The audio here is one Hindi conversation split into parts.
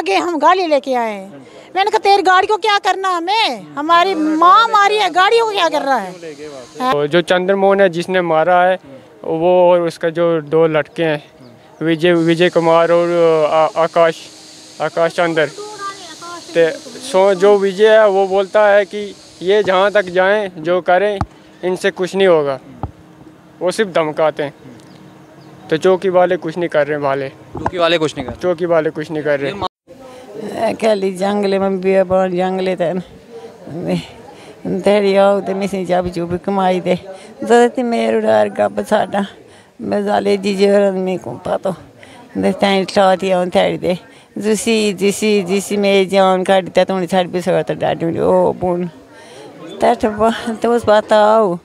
आगे हम गाड़ी लेके आए हैं। मैंने कहा तेरी गाड़ी को क्या करना, हमें हमारी माँ मारी है, गाड़ी को क्या कर रहा है। जो चंद्रमोहन है जिसने मारा है वो और उसका जो 2 लड़के हैं विजय कुमार और आकाश चंद्र। तो जो विजय है वो बोलता है कि ये जहाँ तक जाएं जो करें इनसे कुछ नहीं होगा, वो सिर्फ धमकाते हैं। तो चौकी वाले कुछ नहीं कर रहे, चौकी वाले कुछ नहीं कर रहे। कहली जंगले में जंगले तेरी आओ तो मिसी चाबी चुप कमाई दे तो मेरे डार गप साडा मैं जाले जीजे में कुंपा तो तैं ठाती आऊँ थैड़ी दे जिसी मेरी जान काटता तो साड़ी पे सकता डाटी ओ बुन तट तो उस बात आओ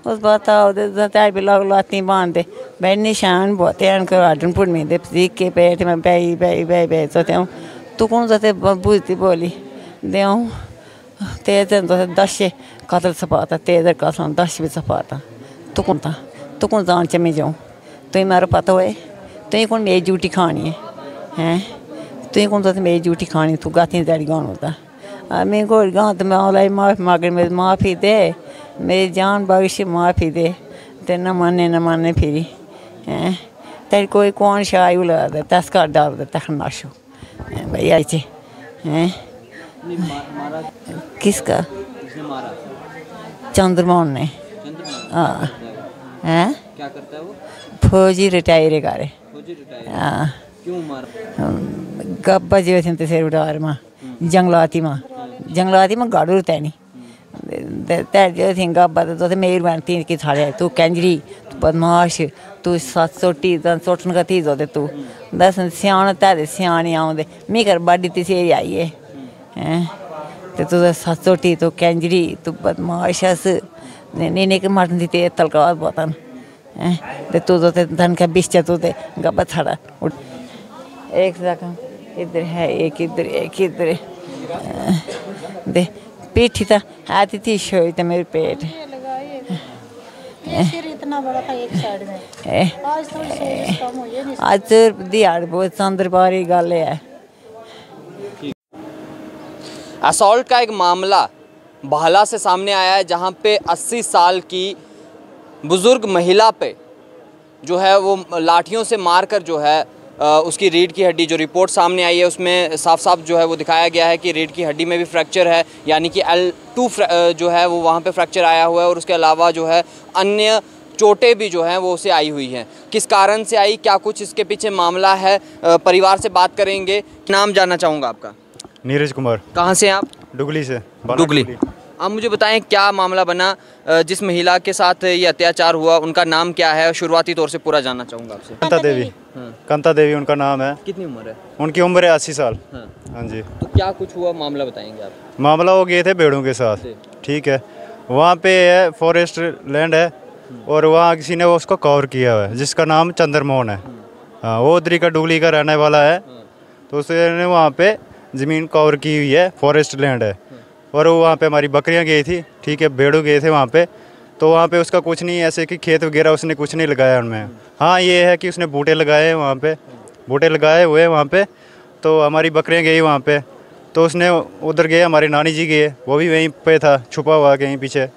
तार भी लोग लाती बांध दे बैठ निशान बहुत है उनको आडन पुट में दे सीख के पेट में बे सोते हूँ तू कौन जाते बुझती बोली दे तेज दश कतल सपाता तेज कसम 10 भी सपाता तू कौन जान च मैं जाऊँ तुम मारो पता होए तुम कौन मेरी ड्यूटी खानी है हैं तुम कौन सा मेरी ड्यूटी खानी तू गाती तेरी गान होता मैं को गाँ तो मैं ऑनलाइन माफ़ी मांग मेरी माफ़ी दे मेरी जान बख्श माफ़ी दे ते न माने फिरी हैं तेरी कोई कौन शाही उला दे तस कर डाल दे तक नाशो भैया हैं किसका चंद्रमोहन ने हाँ हैं क्या करता है वो फौजी रिटायर करे हाँ क्यों मारा गब्बा जीव थे सिर उठार माँ जंगलाती माँ गाड़ू तैनी जो थी गब्बा तो मेरी बनती कि थाड़े तू कंजरी तू बदमाश तू 700 सोटन का थी दे तू दस सियाण ते सियाणी आऊँ मी कर बाडी ती सेरी आई है हैं तो तू 700 तू कंजरी तू बदमाश हस नीने के मटन दी ते तलका बोतन हैं तू तो धन का बिस्चा तू ते गब्बा थाड़ा एक सेकंड इधर है एक इधर दे पीठी था आती थी शोई तो मेरे पेट इतना बड़ा था एक साइड में आज दिहाड़ बहुत संदर बारी गल है। असॉल्ट का एक मामला भाला से सामने आया है जहां पे 80 साल की बुज़ुर्ग महिला पे जो है वो लाठियों से मारकर जो है उसकी रीढ़ की हड्डी जो रिपोर्ट सामने आई है उसमें साफ जो है वो दिखाया गया है कि रीढ़ की हड्डी में भी फ्रैक्चर है, यानी कि L2 जो है वो वहाँ पे फ्रैक्चर आया हुआ है और उसके अलावा जो है अन्य चोटें भी जो हैं वो उसे आई हुई हैं। किस कारण से आई, क्या कुछ इसके पीछे मामला है, परिवार से बात करेंगे। नाम जानना चाहूँगा आपका। नीरज कुमार। कहाँ से आप? डुगली से। डुगली। आप मुझे बताएं क्या मामला बना, जिस महिला के साथ ये अत्याचार हुआ उनका नाम क्या है? शुरुआती तौर से पूरा जानना चाहूँगा आपसे। कांता देवी उनका नाम है। कितनी उम्र है उनकी? उम्र है 80 साल। हाँ जी। तो क्या कुछ हुआ, मामला बताएंगे आप? मामला वो गए थे भेड़ों के साथ, ठीक है। वहाँ पे है फॉरेस्ट लैंड है और वहाँ किसी ने उसको कवर किया हुआ है जिसका नाम चंद्रमोहन है। हाँ, वो उधरी का डुगली का रहने वाला है। तो उसने वहाँ पे ज़मीन कवर की हुई है, फॉरेस्ट लैंड है। और वो वहाँ पे हमारी बकरियाँ गई थी, ठीक है, भेड़ों गए थे वहाँ पे। तो वहाँ पे उसका कुछ नहीं, ऐसे कि खेत वगैरह उसने कुछ नहीं लगाया उनमें। हाँ, ये है कि उसने बूटे लगाए हैं वहाँ पे, बूटे लगाए हुए वहाँ पे। तो हमारी बकरियाँ गई वहाँ पे, तो उसने उधर गए, हमारे नानी जी गए, वो भी वहीं पे था छुपा हुआ कहीं पीछे।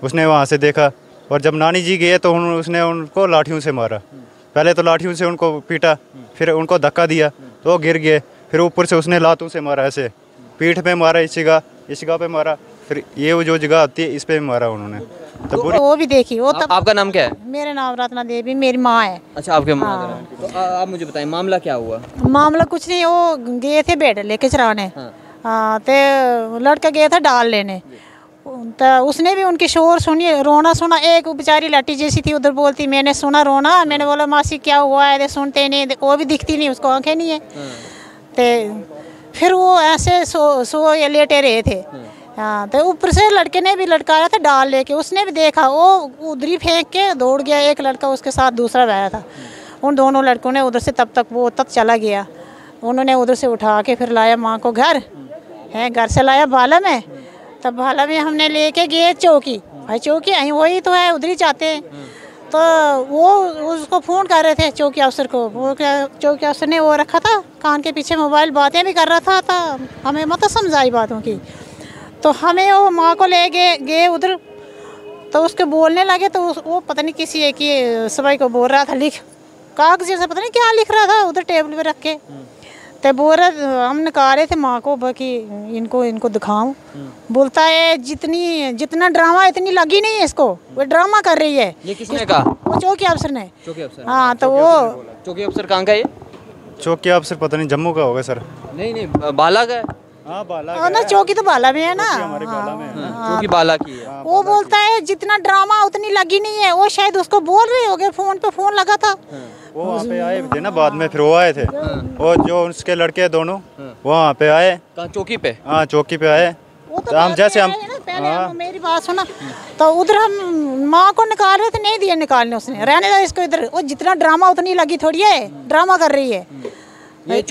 उसने वहाँ से देखा और जब नानी जी गए तो उसने उनको लाठियों से मारा। पहले तो लाठियों से उनको पीटा, फिर उनको धक्का दिया तो वो गिर गए। फिर ऊपर से उसने लातों से मारा, ऐसे पीठ पे मारा, इस जगह पे मारा, फिर ये वो जो जगह आती है इस पे भी मारा उन्होंने। तो वो भी देखी। वो तब आपका नाम क्या है? मेरा नाम रत्ना देवी, मेरी माँ है। अच्छा, आपके माँ का नाम। तो आप मुझे बताएं मामला क्या हुआ? मामला कुछ नहीं, वो गए थे भेड़ लेके चराने। हाँ, तो लड़का गया था डाल लेने, तो उसने भी उनकी शोर सुनी, रोना सुना। एक बेचारी लट्टी जैसी थी उधर बोलती, मैंने सुना रोना। मैंने बोला मासी क्या हुआ है? सुनते नहीं, वो भी दिखती नहीं, उसको आंखें नहीं है। तो फिर वो ऐसे सो या लेटे रहे थे। हाँ, तो ऊपर से लड़के ने भी लटकाया था डाल लेके, उसने भी देखा, वो उधर ही फेंक के दौड़ गया। एक लड़का उसके साथ दूसरा बैठा था, उन दोनों लड़कों ने उधर से तब चला गया। उन्होंने उधर से उठा के फिर लाया माँ को घर है, घर से लाया भाला में। तब भाला में हमने लेके गए चौकी, भाई चौकी वही तो है, उधर ही जाते हैं। तो वो उसको फ़ोन कर रहे थे चौकी अफसर को। वो क्या चौकी अफसर ने वो रखा था कान के पीछे, मोबाइल बातें भी कर रहा था, तो हमें मत समझाई बातों की। तो हमें वो माँ को ले गए उधर, तो उसके बोलने लगे। तो वो पता नहीं किसी एक ही सबाई को बोल रहा था, लिख कागज जैसा पता नहीं क्या लिख रहा था उधर टेबल पे रख के। तो बोल रहा, हम निकाल रहे थे माँ को कि इनको दिखाऊं। बोलता है जितना ड्रामा इतनी लगी नहीं है इसको, वो ड्रामा कर रही है। ये किसने कहा? वो चौकी अफसर ने। चौकी अफसर? हाँ, तो वो चौकी अफसर कहाँ का? ये चौकी अफसर पता नहीं जम्मू का होगा सर। नहीं, बाला का है। हाँ बाला और ना चौकी तो बाला में है ना, हमारे बाला में है। चौकी बाला की है। वो बोलता है जितना ड्रामा उतनी लगी नहीं है। वो शायद उसको बोल रहे हो गए, फोन पे फोन लगा था। वो वहाँ पे आए थे ना बाद में, फिर वो आए थे और जो उसके लड़के दोनों वो वहाँ पे आए। कहाँ? चौकी पे? हाँ चौकी पे आए। वो तो हम जैसे हम पहले हम मेरी बात सुना, तो उधर हम माँ को निकाल रहे थे, नहीं दिया निकालने उसने, रहने दो इसको इधर। वो जितना ड्रामा उतनी लगी थोड़ी है, ड्रामा कर रही है। ये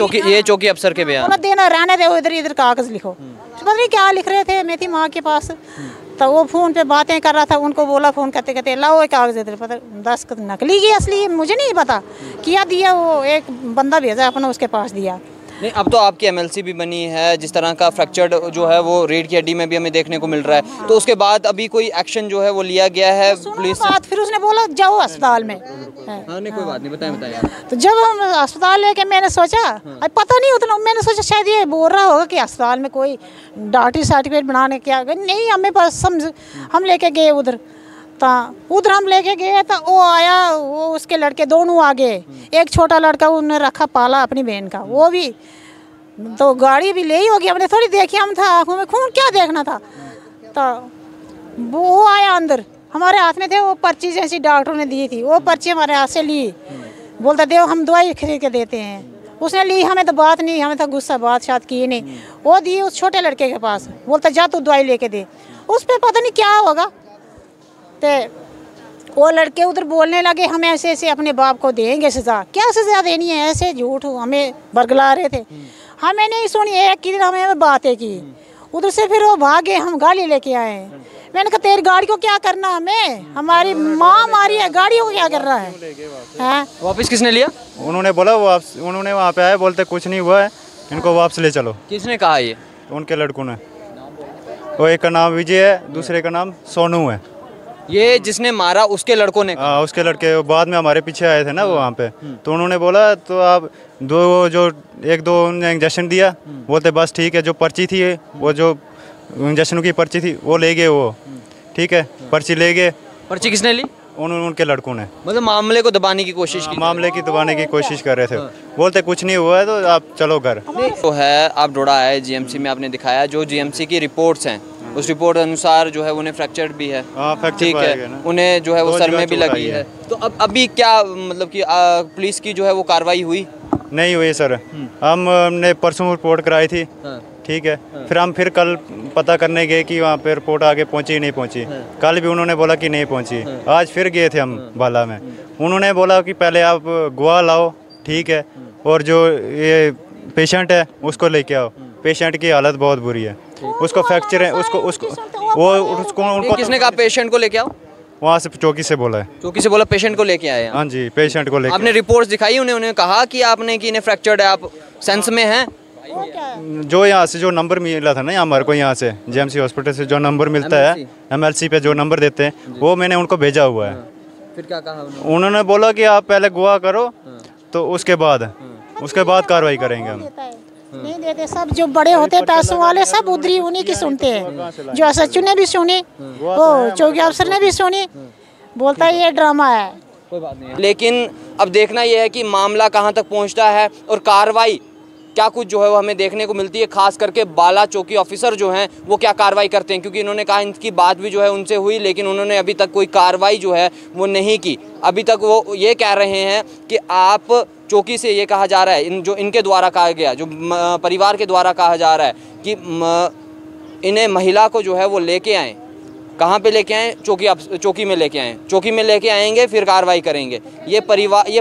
चौकी अफसर के बयान। देना रहने दो, इधर कागज लिखो। पता नहीं क्या लिख रहे थे, मैं थी माँ के पास। तो वो फ़ोन पे बातें कर रहा था, उनको बोला फ़ोन करते करते लाओ एक कागज इधर। पता 10 नकली की असली मुझे नहीं पता, किया दिया वो एक बंदा भेजा अपना, उसके पास दिया। नहीं, अब तो आपकी एमएलसी भी बनी है, जिस तरह का फ्रैक्चर्ड जो है वो रीढ़ की हड्डी में भी हमें देखने को मिल रहा है। तो उसके बाद अभी कोई एक्शन जो है वो लिया गया है पुलिस से? फिर उसने बोला जाओ अस्पताल में। हाँ, नहीं कोई बात नहीं, बताएं आप। तो जब हम अस्पताल लेके, मैंने सोचा पता नहीं उतना, मैंने सोचा शायद ये बोल रहा होगा कि अस्पताल में कोई डॉक्टरी सर्टिफिकेट बनाने क्या, नहीं हमें पास समझ। हम लेके गए उधर, तो उधर हम लेके गए तो वो आया, वो उसके लड़के दोनों आ गए। एक छोटा लड़का उन्होंने रखा पाला अपनी बहन का, वो भी। तो गाड़ी भी ले ही होगी, हमने थोड़ी देखी, हम था आँखों में खून, क्या देखना था। तो वो आया अंदर, हमारे हाथ में थे वो पर्ची जैसी डॉक्टर ने दी थी, वो पर्ची हमारे हाथ से ली। बोलता देव हम दवाई खरीद के देते हैं। उसने ली, हमें तो बात नहीं, हमें तो गुस्सा बात शायद की नहीं। वो दी उस छोटे लड़के के पास, बोलता जा तू दवाई लेके दे। उस पर पता नहीं क्या होगा, तो वो लड़के उधर बोलने लगे हम ऐसे ऐसे अपने बाप को देंगे सज़ा। क्या सज़ा देनी है, ऐसे झूठ हमें बरगला रहे थे। हमें नहीं सुनी, एक ही दिन हमें बातें की। उधर से फिर वो भागे, हम गाड़ी लेके आए। मैंने कहा तेरी गाड़ी को क्या करना, हमें हमारी माँ मारी है, गाड़ी को क्या कर रहा है? वापस किसने लिया? उन्होंने बोला वापस, उन्होंने वहाँ पे आए, बोलते कुछ नहीं हुआ है, इनको वापस ले चलो। किसने कहा ये? उनके लड़कों ने। वो एक का नाम विजय है, दूसरे का नाम सोनू है। ये जिसने मारा उसके लड़कों ने? हाँ उसके लड़के बाद में हमारे पीछे आए थे ना वो वहाँ पे, तो उन्होंने बोला तो आप दो इंजेक्शन दिया। बोलते बस ठीक है, जो पर्ची थी वो जो इंजेक्शन की पर्ची थी वो ले गए, वो ठीक है पर्ची ले गए। पर्ची किसने ली? उनके लड़कों ने। मतलब मामले को दबाने की कोशिश की? मामले की दबाने की कोशिश कर रहे थे। बोलते कुछ नहीं हुआ है तो आप चलो घर। तो है आप डोडा है जीएमसी में, आपने दिखाया जो जीएमसी की रिपोर्ट्स हैं, उस रिपोर्ट अनुसार जो है उन्हें फ्रैक्चर्ड भी है, ठीक है, उन्हें जो है वो सर में भी लगी है। तो अब अभी क्या मतलब कि पुलिस की जो है वो कार्रवाई हुई? नहीं हुई सर, हमने परसों रिपोर्ट कराई थी, ठीक है। फिर हम कल पता करने गए कि वहाँ पे रिपोर्ट आगे पहुँची नहीं पहुँची। कल भी उन्होंने बोला कि नहीं पहुँची। आज फिर गए थे हम बाला में, उन्होंने बोला कि पहले आप गवाह लाओ, ठीक है, और जो ये पेशेंट है उसको लेके आओ। पेशेंट की हालत बहुत बुरी है, उसको फ्रैक्चर है, उनको किसने कहा पेशेंट को लेके आओ? वहाँ से चौकी से बोला है। चौकी से बोला पेशेंट को लेके आए? हाँ जी, पेशेंट को लेके। आपने रिपोर्ट्स दिखाई उन्हें कहा कि आपने कि इन्हें फ्रैक्चर्ड है, आप सेंस में हैं? जो यहाँ से जो नंबर मिला था ना हमारे को, यहाँ से जीएमसी हॉस्पिटल से जो नंबर मिलता है एमएलसी पे जो नंबर देते हैं, वो मैंने उनको भेजा हुआ है। फिर क्या कहा उन्होंने बोला कि आप पहले गवाह करो, तो उसके बाद कार्रवाई करेंगे हम। नहीं देते, सब जो बड़े होते हैं पैसों वाले सब उधरी उन्हीं की सुनते हैं। जो सचिव ने भी सुनी, वो चौकी अफसर ने भी सुनी, बोलता है ये ड्रामा है। कोई बात नहीं है। लेकिन अब देखना यह है कि मामला कहां तक पहुंचता है और कार्रवाई क्या कुछ जो है वो हमें देखने को मिलती है। खास करके बाला चौकी ऑफिसर जो हैं वो क्या कार्रवाई करते हैं, क्योंकि इन्होंने कहा इनकी बात भी जो है उनसे हुई, लेकिन उन्होंने अभी तक कोई कार्रवाई जो है वो नहीं की। अभी तक वो ये कह रहे हैं कि आप चौकी से ये कहा जा रहा है, जो इनके द्वारा कहा गया, जो परिवार के द्वारा कहा जा रहा है कि इन्हें महिला को जो है वो लेके आएँ। कहाँ पे लेके आएँ? चौकी में लेके आएँ। चौकी में लेके आएंगे फिर कार्रवाई करेंगे, ये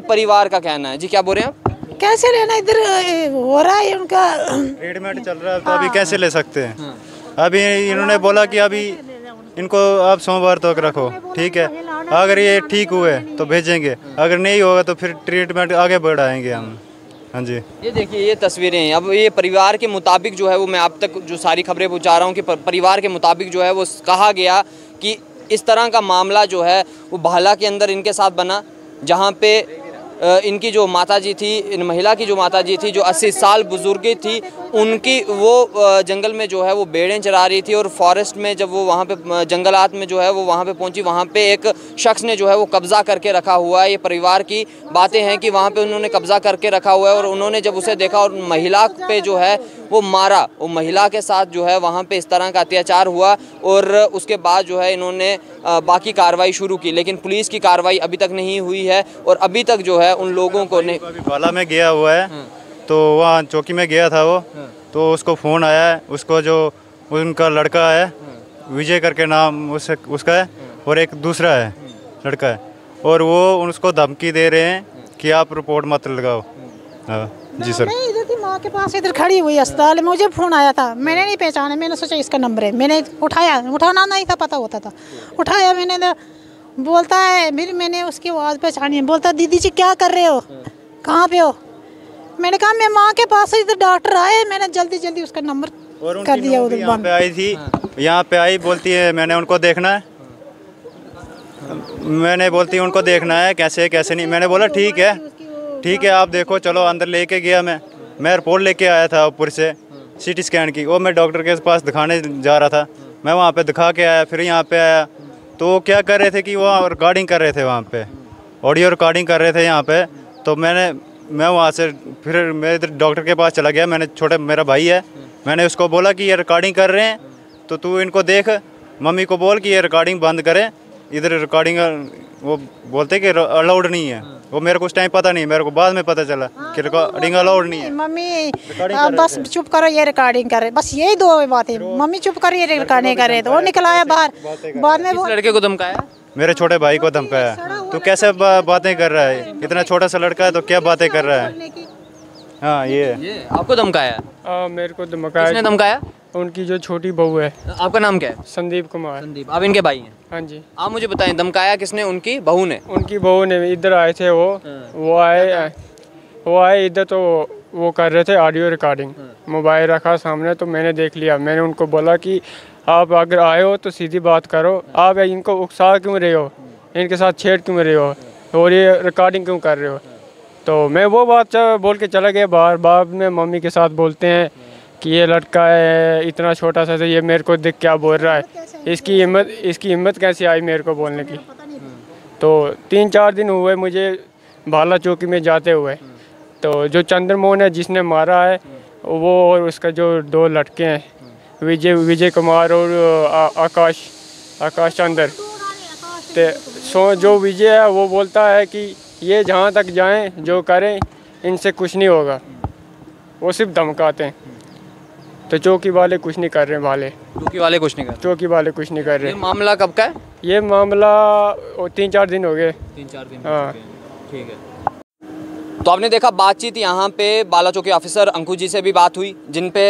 परिवार का कहना है। जी क्या बोल रहे हैं आप? कैसे लेना, इधर हो रहा है उनका ट्रीटमेंट चल रहा है, तो अभी कैसे ले सकते हैं? अभी इन्होंने बोला कि अभी इनको आप सोमवार तक रखो, ठीक है। अगर ये ठीक हुए तो भेजेंगे, अगर नहीं होगा तो फिर ट्रीटमेंट आगे बढ़ाएंगे हम। हाँ जी, ये देखिए ये तस्वीरें हैं। अब ये परिवार के मुताबिक जो है वो, मैं आप तक जो सारी खबरें पहुंचा रहा हूँ कि परिवार के मुताबिक जो है वो कहा गया कि इस तरह का मामला जो है वो भाला के अंदर इनके साथ बना, जहाँ पे इनकी जो माताजी थी, इन महिला की जो माताजी थी जो 80 साल बुजुर्ग थी, उनकी वो जंगल में जो है वो भेड़ें चरा रही थी। और फॉरेस्ट में जब वो वहाँ पे जंगलात में जो है वो वहाँ पे पहुँची, वहाँ पे एक शख्स ने जो है वो कब्ज़ा करके रखा हुआ है। ये परिवार की बातें हैं कि वहाँ पे उन्होंने कब्ज़ा करके रखा हुआ है और उन्होंने जब उसे देखा और महिला पे जो है वो मारा, वो महिला के साथ जो है वहाँ पे इस तरह का अत्याचार हुआ। और उसके बाद जो है इन्होंने बाकी कार्रवाई शुरू की, लेकिन पुलिस की कार्रवाई अभी तक नहीं हुई है और अभी तक जो है उन लोगों को नहीं। अभी भाला में गया हुआ है, तो वहाँ चौकी में गया था वो, तो उसको फ़ोन आया है, उसको जो उनका लड़का है विजय करके नाम उसका है, और एक दूसरा है लड़का है, और वो उसको धमकी दे रहे हैं कि आप रिपोर्ट मत लगाओ। हाँ जी सर। मैं इधर थी माँ के पास, इधर खड़ी हुई अस्पताल में, मुझे फ़ोन आया था, मैंने नहीं पहचाना, मैंने सोचा इसका नंबर है, मैंने उठाना नहीं था, पता होता था, उठाया मैंने, बोलता है, फिर मैंने उसकी आवाज़ पहचानी, बोलता दीदी जी क्या कर रहे हो, कहाँ पे हो? मैंने कहा मैं माँ के पास, इधर डॉक्टर आए, मैंने जल्दी उसका नंबर कर दिया उधर। यहाँ पे आई थी, यहाँ पे आई, बोलती है मैंने उनको देखना है, मैंने बोलती है उनको देखना है, कैसे नहीं। मैंने बोला ठीक है आप देखो, चलो अंदर लेके गया। मैं रिपोर्ट लेके आया था ऊपर से CT स्कैन की, वो मैं डॉक्टर के पास दिखाने जा रहा था, मैं वहाँ पे दिखा के आया, फिर यहाँ पे आया तो वो क्या कर रहे थे कि वो रिकॉर्डिंग कर रहे थे, वहाँ पे ऑडियो रिकॉर्डिंग कर रहे थे यहाँ पे। तो मैं वहाँ से फिर मैं इधर डॉक्टर के पास चला गया, मैंने मेरा भाई है, मैंने उसको बोला कि ये रिकॉर्डिंग कर रहे हैं तो तू इनको देख, मम्मी को बोल कि ये रिकॉर्डिंग बंद करें, इधर रिकॉर्डिंग वो बोलते कि अलाउड नहीं है। वो मेरे को उस टाइम पता नहीं, मेरे को बाद में पता चला कि रिकॉर्डिंग अलाउड नहीं है। मम्मी बस चुप करो, ये रिकॉर्डिंग कर रहे, बस यही दो बातें, मम्मी चुप करो, ये रिकॉर्डिंग कर रहे, तो वो निकल आया बाहर। बाद में वो लड़के को धमकाया, मेरे छोटे भाई को धमकाया, तो कैसे बातें कर रहा है, इतना छोटा सा लड़का है तो क्या बातें कर रहा है। हाँ ये आपको धमकाया? मेरे को धमकाया। किसने धमकाया? उनकी जो छोटी बहू है। आपका नाम क्या है? संदीप कुमार। संदीप, आप इनके भाई हैं? हाँ जी। आप मुझे बताएं, धमकाया किसने? उनकी बहू ने? उनकी बहू ने, इधर आए थे वो आए इधर, तो वो कर रहे थे ऑडियो रिकॉर्डिंग, मोबाइल रखा सामने, तो मैंने देख लिया। मैंने उनको बोला कि आप अगर आए हो तो सीधी बात करो, आप इनको उकसा क्यों रहे हो, इनके साथ छेड़ क्यों रहे हो और ये रिकॉर्डिंग क्यों कर रहे हो। तो मैं वो बात बोल के चला गया बाहर। बाद में मम्मी के साथ बोलते हैं कि ये लड़का है इतना छोटा सा, ये मेरे को देख क्या बोल रहा है, इसकी हिम्मत कैसे आई मेरे को बोलने की। तो 3-4 दिन हुए मुझे भाला चौकी में जाते हुए। तो जो चंद्रमोहन है जिसने मारा है, वो और उसका जो 2 लड़के हैं, विजय कुमार और आकाश चंद्र, तो जो विजय है वो बोलता है कि ये जहाँ तक जाएं, जो करें, इनसे कुछ नहीं होगा, वो सिर्फ धमकाते हैं। तो चौकी वाले कुछ नहीं कर रहे, चौकी वाले कुछ नहीं कर रहे। ये मामला कब का है? ये मामला 3-4 दिन हो गए। 3-4 दिन? हाँ ठीक है। तो आपने देखा बातचीत यहाँ पे बाला चौकी ऑफिसर अंकुश जी से भी बात हुई, जिन पे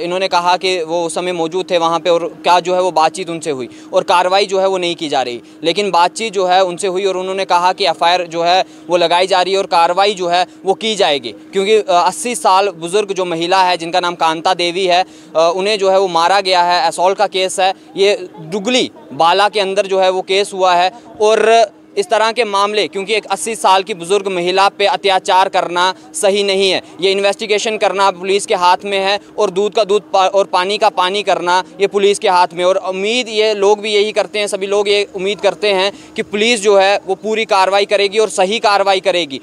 इन्होंने कहा कि वो उस समय मौजूद थे वहाँ पे और क्या जो है वो बातचीत उनसे हुई और कार्रवाई जो है वो नहीं की जा रही, लेकिन बातचीत जो है उनसे हुई और उन्होंने कहा कि FIR जो है वो लगाई जा रही है और कार्रवाई जो है वो की जाएगी, क्योंकि 80 साल बुज़ुर्ग जो महिला है जिनका नाम कांता देवी है, उन्हें जो है वो मारा गया है। असॉल्ट का केस है, ये दुगली बाला के अंदर जो है वो केस हुआ है। और इस तरह के मामले, क्योंकि एक 80 साल की बुजुर्ग महिला पे अत्याचार करना सही नहीं है, ये इन्वेस्टिगेशन करना पुलिस के हाथ में है और दूध का दूध और पानी का पानी करना ये पुलिस के हाथ में। और उम्मीद ये लोग भी यही करते हैं, सभी लोग ये उम्मीद करते हैं कि पुलिस जो है वो पूरी कार्रवाई करेगी और सही कार्रवाई करेगी।